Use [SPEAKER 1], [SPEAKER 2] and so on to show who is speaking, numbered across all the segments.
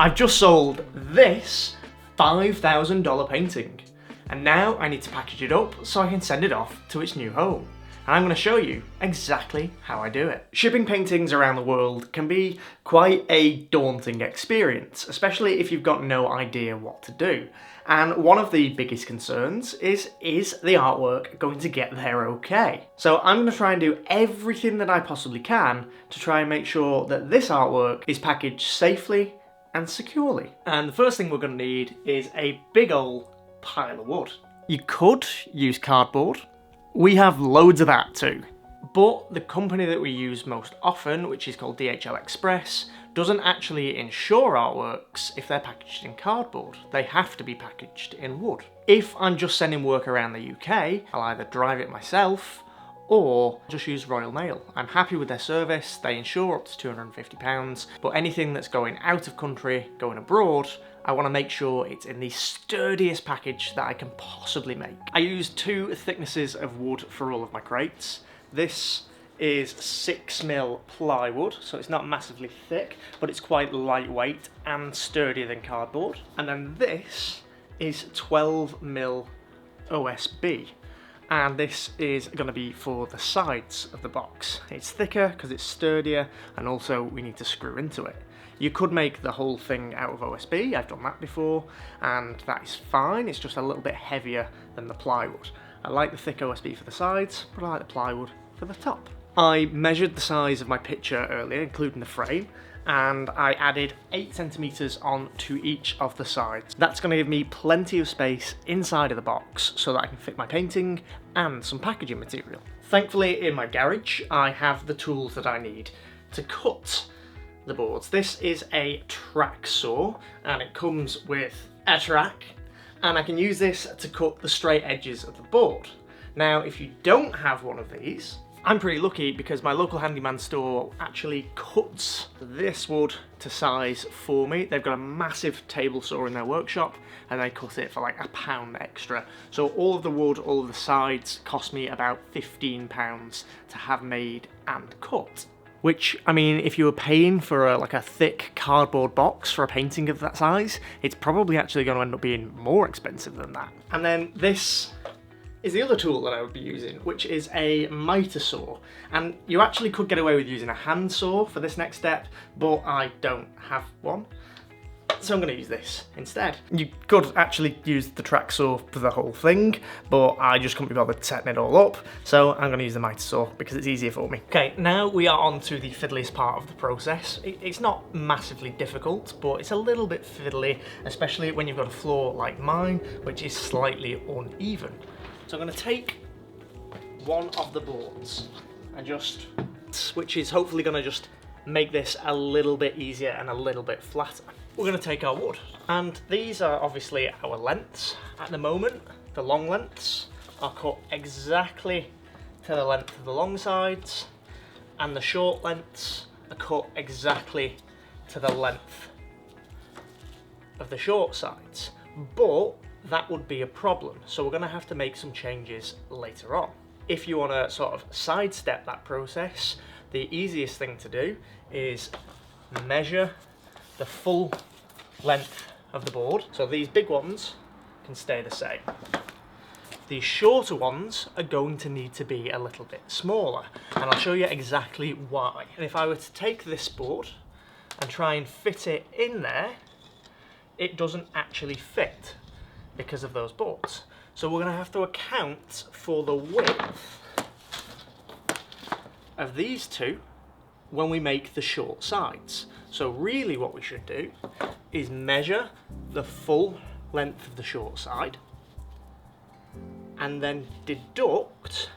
[SPEAKER 1] I've just sold this $5,000 painting, and now I need to package it up so I can send it off to its new home. And I'm going to show you exactly how I do it. Shipping paintings around the world can be quite a daunting experience, especially if you've got no idea what to do. And one of the biggest concerns is the artwork going to get there okay? So I'm going to try and do everything that I possibly can to try and make sure that this artwork is packaged safely and securely. And the first thing we're going to need is a big old pile of wood. You could use cardboard. We have loads of that too, but the company that we use most often, which is called DHL Express, doesn't actually insure artworks if they're packaged in cardboard. They have to be packaged in wood. If I'm just sending work around the UK, I'll either drive it myself or just use Royal Mail. I'm happy with their service, they insure up to £250, but anything that's going out of country, going abroad, I want to make sure it's in the sturdiest package that I can possibly make. I use 2 thicknesses of wood for all of my crates. This is 6mm plywood, so it's not massively thick, but it's quite lightweight and sturdier than cardboard. And then this is 12mm OSB. And this is going to be for the sides of the box. It's thicker because it's sturdier, and also we need to screw into it. You could make the whole thing out of OSB, I've done that before, and that is fine, it's just a little bit heavier than the plywood. I like the thick OSB for the sides, but I like the plywood for the top. I measured the size of my picture earlier, including the frame, and I added 8 centimeters on to each of the sides. That's going to give me plenty of space inside of the box so that I can fit my painting and some packaging material. Thankfully, in my garage, I have the tools that I need to cut the boards. This is a track saw, and it comes with a track, and I can use this to cut the straight edges of the board. Now, if you don't have one of these, I'm pretty lucky because my local handyman store actually cuts this wood to size for me. They've got a massive table saw in their workshop, and they cut it for like £1 extra. So all of the wood, all of the sides cost me about £15 to have made and cut. Which, I mean, if you were paying for like a thick cardboard box for a painting of that size, it's probably actually going to end up being more expensive than that. And then this is the other tool that I would be using, which is a miter saw. And you actually could get away with using a hand saw for this next step, but I don't have one. So I'm going to use this instead. You could actually use the track saw for the whole thing, but I just couldn't be bothered setting it all up, so I'm going to use the miter saw because it's easier for me. Okay, now we are on to the fiddliest part of the process. It's not massively difficult, but it's a little bit fiddly, especially when you've got a floor like mine, which is slightly uneven. So I'm going to take one of the boards and which is hopefully going to just make this a little bit easier and a little bit flatter. We're going to take our wood, and these are obviously our lengths. At the moment, the long lengths are cut exactly to the length of the long sides, and the short lengths are cut exactly to the length of the short sides. But that would be a problem, so we're going to have to make some changes later on. If you want to sort of sidestep that process, the easiest thing to do is measure the full length of the board. So these big ones can stay the same. These shorter ones are going to need to be a little bit smaller, and I'll show you exactly why. And if I were to take this board and try and fit it in there, it doesn't actually fit because of those boards. So we're going to have to account for the width of these two when we make the short sides. So really what we should do is measure the full length of the short side and then deduct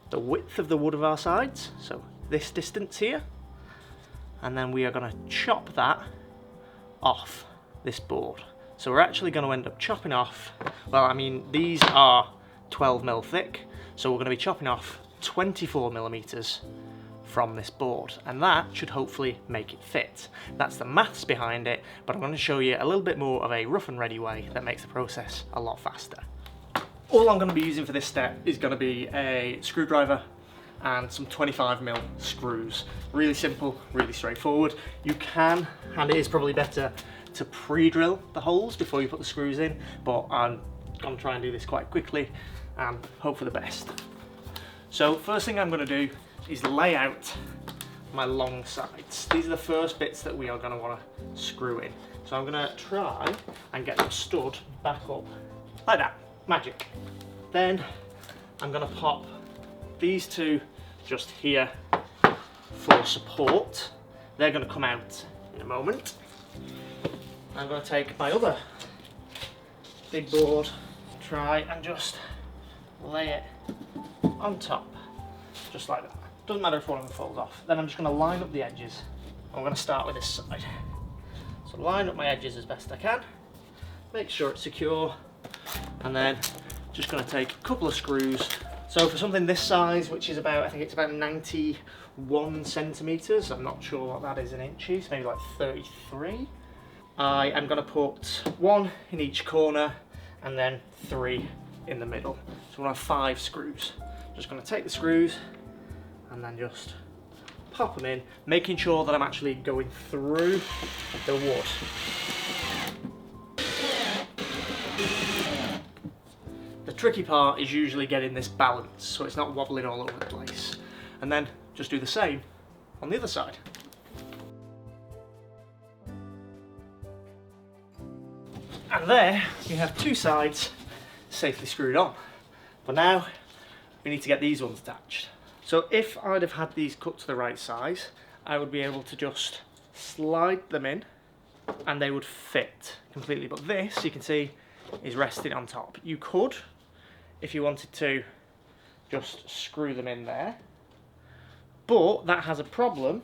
[SPEAKER 1] the width of the wood of our sides, so this distance here, and then we are going to chop that off this board. So we're actually going to end up chopping off, well, I mean, these are 12mm thick, so we're going to be chopping off 24mm from this board, and that should hopefully make it fit. That's the maths behind it, but I'm going to show you a little bit more of a rough and ready way that makes the process a lot faster. All I'm going to be using for this step is going to be a screwdriver and some 25mm screws. Really simple, really straightforward. You can, and it is probably better to pre-drill the holes before you put the screws in, but I'm going to try and do this quite quickly and hope for the best. So first thing I'm going to do is lay out my long sides. These are the first bits that we are going to want to screw in. So I'm going to try and get them stood back up like that. Magic. Then I'm going to pop these two just here for support. They're going to come out in a moment. I'm going to take my other big board, try and just lay it on top, just like that. Doesn't matter if one of them falls off. Then I'm just going to line up the edges. I'm going to start with this side. So line up my edges as best I can, make sure it's secure, and then just going to take a couple of screws. So for something this size, which is about, I think it's about 91 centimeters, I'm not sure what that is in inches, maybe like 33. I am going to put one in each corner and then 3 in the middle. So we'll have 5 screws. Just going to take the screws and then just pop them in, making sure that I'm actually going through the wood. The tricky part is usually getting this balance so it's not wobbling all over the place. And then just do the same on the other side. And there you have 2 sides safely screwed on. But now we need to get these ones attached. So if I'd have had these cut to the right size, I would be able to just slide them in and they would fit completely. But this, you can see, is resting on top. You could, if you wanted to, just screw them in there. But that has a problem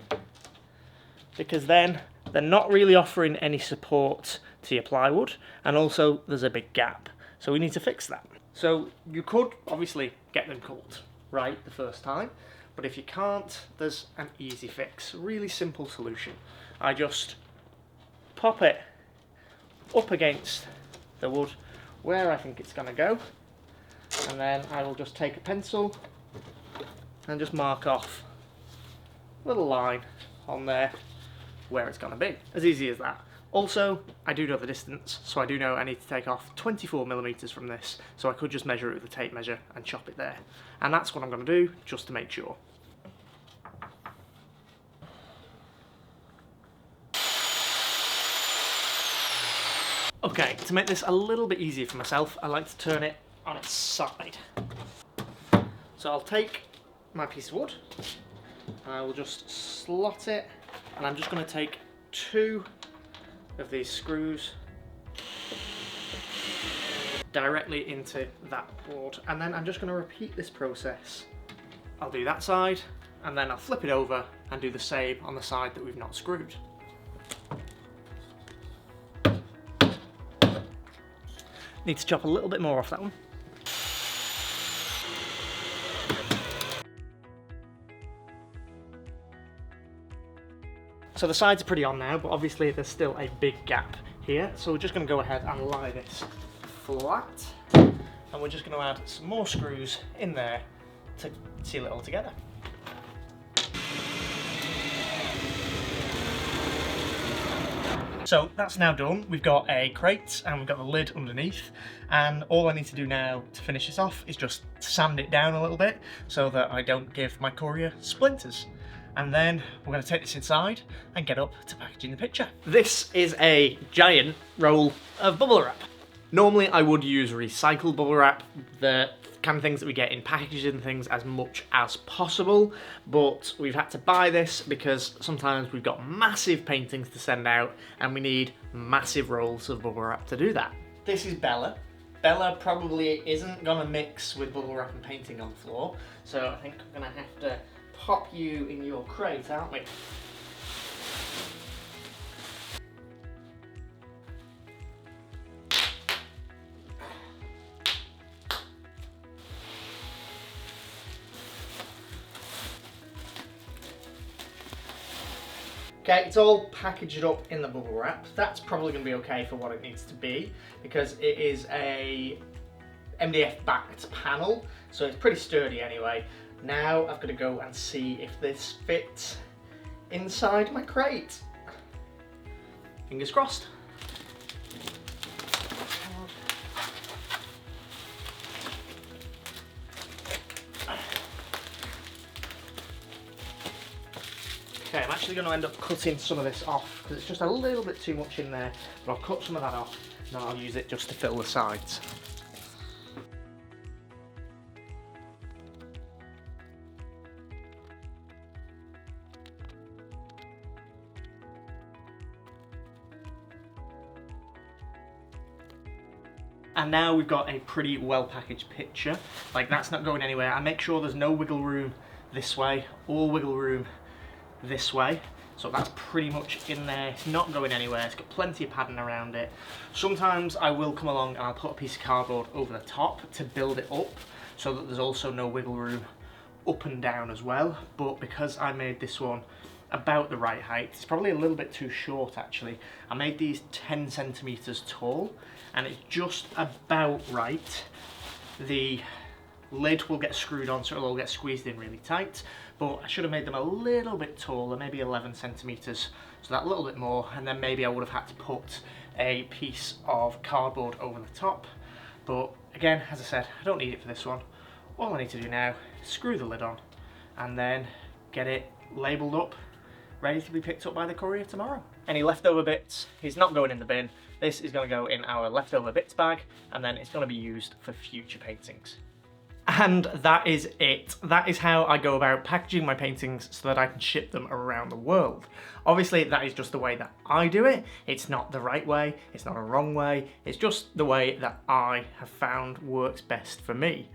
[SPEAKER 1] because then they're not really offering any support to your plywood, and also there's a big gap. So we need to fix that. So you could obviously get them cut right the first time, but if you can't, there's an easy fix, really simple solution. I just pop it up against the wood where I think it's going to go, and then I will just take a pencil and just mark off a little line on there where it's going to be. As easy as that. Also, I do know the distance, so I do know I need to take off 24mm from this, so I could just measure it with a tape measure and chop it there. And that's what I'm going to do, just to make sure. Okay, to make this a little bit easier for myself, I like to turn it on its side. So I'll take my piece of wood, and I will just slot it, and I'm just going to take 2 of these screws directly into that board, and then I'm just going to repeat this process. I'll do that side and then I'll flip it over and do the same on the side that we've not screwed. Need to chop a little bit more off that one. So the sides are pretty on now, but obviously there's still a big gap here. So we're just going to go ahead and lie this flat. And we're just going to add some more screws in there to seal it all together. So that's now done. We've got a crate and we've got the lid underneath. And all I need to do now to finish this off is just sand it down a little bit so that I don't give my courier splinters. And then we're going to take this inside and get up to packaging the picture. This is a giant roll of bubble wrap. Normally I would use recycled bubble wrap, the kind of things that we get in packaging things as much as possible, but we've had to buy this because sometimes we've got massive paintings to send out and we need massive rolls of bubble wrap to do that. This is Bella. Bella probably isn't going to mix with bubble wrap and painting on the floor, so I think I'm going to have to pop you in your crate, aren't we? Okay, it's all packaged up in the bubble wrap. That's probably going to be okay for what it needs to be because it is a MDF backed panel, so it's pretty sturdy anyway. Now I've got to go and see if this fits inside my crate. Fingers crossed. actually going to end up cutting some of this off because it's just a little bit too much in there, but I'll cut some of that off and I'll use it just to fill the sides. And now we've got a pretty well packaged picture. Like, that's not going anywhere. I make sure there's no wiggle room this way, all wiggle room this way. So that's pretty much in there. It's not going anywhere. It's got plenty of padding around it. Sometimes I will come along and I'll put a piece of cardboard over the top to build it up so that there's also no wiggle room up and down as well. But because I made this one about the right height, it's probably a little bit too short actually. I made these 10 centimeters tall and it's just about right. The lid will get screwed on so it'll all get squeezed in really tight, but I should have made them a little bit taller, maybe 11 centimeters, so that little bit more, and then maybe I would have had to put a piece of cardboard over the top. But again, as I said, I don't need it for this one. All I need to do now is screw the lid on and then get it labelled up, ready to be picked up by the courier tomorrow. Any leftover bits, he's not going in the bin. This is going to go in our leftover bits bag, and then it's going to be used for future paintings. And that is it. That is how I go about packaging my paintings so that I can ship them around the world. Obviously, that is just the way that I do it. It's not the right way, it's not a wrong way, it's just the way that I have found works best for me.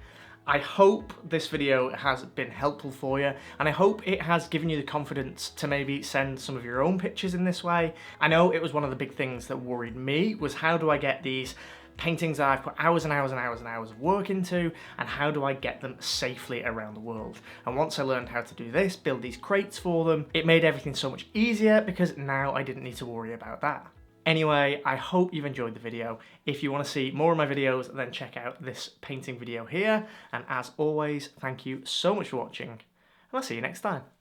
[SPEAKER 1] I hope this video has been helpful for you, and I hope it has given you the confidence to maybe send some of your own pictures in this way. I know it was one of the big things that worried me, was how do I get these paintings that I've put hours and hours and hours and hours of work into, and how do I get them safely around the world? And once I learned how to do this, build these crates for them, it made everything so much easier because now I didn't need to worry about that. Anyway, I hope you've enjoyed the video. If you want to see more of my videos, then check out this painting video here. And as always, thank you so much for watching, and I'll see you next time.